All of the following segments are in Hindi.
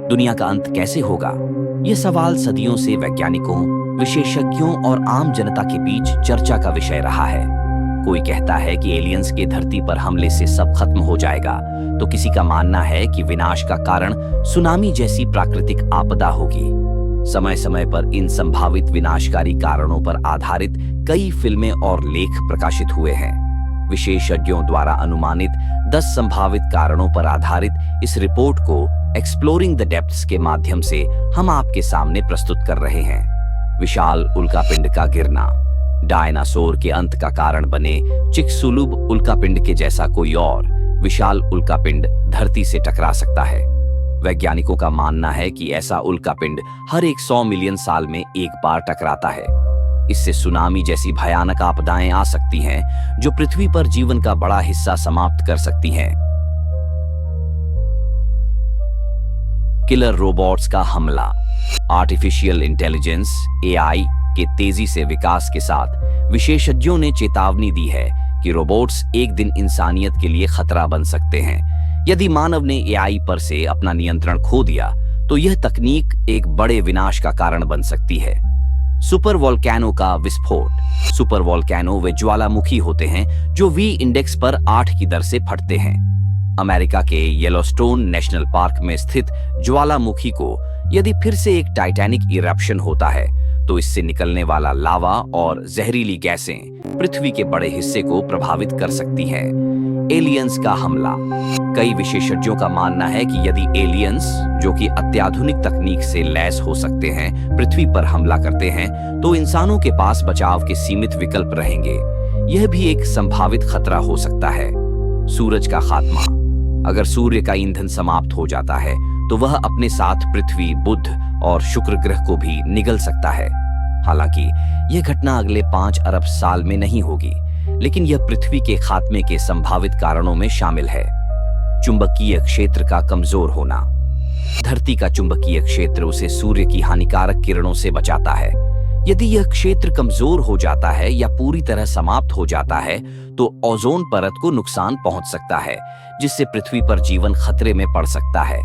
दुनिया का अंत कैसे होगा? यह सवाल सदियों से वैज्ञानिकों, विशेषज्ञों और आम जनता के बीच चर्चा का विषय रहा है। कोई कहता है कि एलियंस के धरती पर हमले से सब खत्म हो जाएगा, तो किसी का मानना है कि विनाश का कारण सुनामी जैसी प्राकृतिक आपदा होगी। समय समय पर इन संभावित विनाशकारी कारणों पर आधारित कई फिल्में और लेख प्रकाशित हुए हैं। विशेषज्ञों द्वारा अनुमानित 10 संभावित कारणों पर आधारित इस रिपोर्ट को एक्सप्लोरिंग द डेप्थ्स के माध्यम से हम आपके सामने प्रस्तुत कर रहे हैं। विशाल उल्कापिंड का गिरना, डायनासोर के अंत का कारण बने चिकसुलुब उल्कापिंड के जैसा कोई और विशाल उल्कापिंड धरती से टकरा सकता है। वैज्ञानिकों का मानना है कि ऐसा उल्कापिंड हर 100 मिलियन साल में एक बार टकराता है। इससे सुनामी जैसी भयानक आपदाएं आ सकती हैं, जो पृथ्वी पर जीवन का बड़ा हिस्सा समाप्त कर सकती हैं। किलर रोबोट्स का हमला। आर्टिफिशियल इंटेलिजेंस (AI) के तेजी से विकास के साथ विशेषज्ञों ने चेतावनी दी है कि रोबोट्स एक दिन इंसानियत के लिए खतरा बन सकते हैं। यदि मानव ने AI पर से अपना नियंत्रण खो दिया, तो यह तकनीक एक बड़े विनाश का कारण बन सकती है। सुपर वोल्केनो का विस्फोट। सुपर वोल्केनो वे ज्वालामुखी होते हैं जो V इंडेक्स पर 8 की दर से फटते हैं। अमेरिका के येलोस्टोन नेशनल पार्क में स्थित ज्वालामुखी को यदि फिर से एक टाइटैनिक इरप्शन होता है, तो इससे निकलने वाला लावा और जहरीली गैसें पृथ्वी के बड़े हिस्से को प्रभावित कर सकती हैं। एलियंस का हमला। कई विशेषज्ञों का मानना है कि यदि एलियंस, जो कि अत्याधुनिक तकनीक से लैस हो सकते हैं, पृथ्वी पर हमला करते हैं, तो इंसानों के पास बचाव के सीमित विकल्प रहेंगे। यह भी एक संभावित खतरा हो सकता है। सूरज का खात्मा। अगर सूर्य का ईंधन समाप्त हो जाता है, तो वह अपने साथ पृथ्वी, बुध और शुक्र ग्रह को भी निगल सकता है। हालांकि यह घटना अगले 5 अरब साल में नहीं होगी, लेकिन यह पृथ्वी के खात्मे के संभावित कारणों में शामिल है। चुंबकीय क्षेत्र का कमजोर होना। धरती का चुंबकीय क्षेत्र उसे सूर्य की हानिकारक किरणों से बचाता है। यदि यह क्षेत्र कमजोर हो जाता है या पूरी तरह समाप्त हो जाता है, तो ओजोन परत को नुकसान पहुंच सकता है, जिससे पृथ्वी पर जीवन खतरे में पड़ सकता है।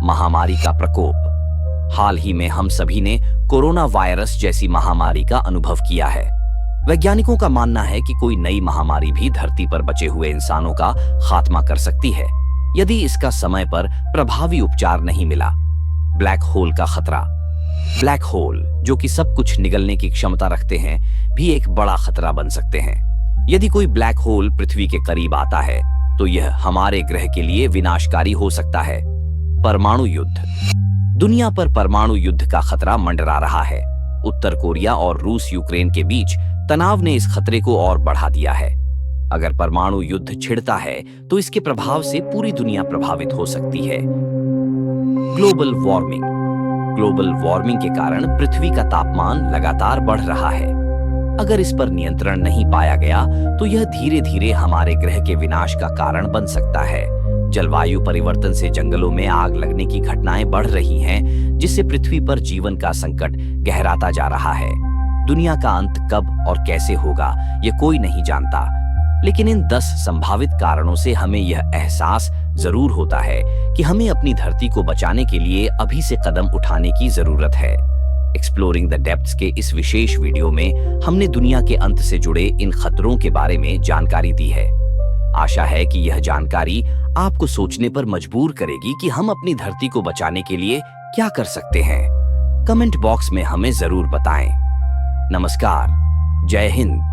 महामारी का प्रकोप। हाल ही में हम सभी ने कोरोना वायरस जैसी महामारी का अनुभव किया है। वैज्ञानिकों का मानना है कि कोई नई महामारी भी धरती पर बचे हुए इंसानों का खात्मा कर सकती है, यदि इसका समय पर प्रभावी उपचार नहीं मिला। ब्लैक होल का खतरा। ब्लैक होल, जो कि सब कुछ निगलने की क्षमता रखते हैं, भी एक बड़ा खतरा बन सकते हैं। यदि कोई ब्लैक होल पृथ्वी के करीब आता है, तो यह हमारे ग्रह के लिए विनाशकारी हो सकता है। परमाणु युद्ध। दुनिया पर परमाणु युद्ध का खतरा मंडरा रहा है। उत्तर कोरिया और रूस यूक्रेन के बीच तनाव ने इस खतरे को और बढ़ा दिया है। अगर परमाणु युद्ध छिड़ता है, तो इसके प्रभाव से पूरी दुनिया प्रभावित हो सकती है। Global warming. ग्लोबल वार्मिंग के कारण पृथ्वी का तापमान लगातार बढ़ रहा है। अगर इस पर नियंत्रण नहीं पाया गया, तो यह धीरे धीरे हमारे ग्रह के विनाश का कारण बन सकता है। जलवायु परिवर्तन से जंगलों में आग लगने की घटनाएं बढ़ रही हैं, जिससे पृथ्वी पर जीवन का संकट गहराता जा रहा है। दुनिया का अंत कब और कैसे होगा, यह कोई नहीं जानता, लेकिन इन 10 संभावित कारणों से हमें यह एहसास जरूर होता है कि हमें अपनी धरती को बचाने के लिए अभी से कदम उठाने की जरूरत है। एक्सप्लोरिंग द डेप्थ्स के इस विशेष वीडियो में हमने दुनिया के अंत से जुड़े इन खतरों के बारे में जानकारी दी है। आशा है कि यह जानकारी आपको सोचने पर मजबूर करेगी कि हम अपनी धरती को बचाने के लिए क्या कर सकते हैं। कमेंट बॉक्स में हमें जरूर बताएं। नमस्कार, जय हिंद।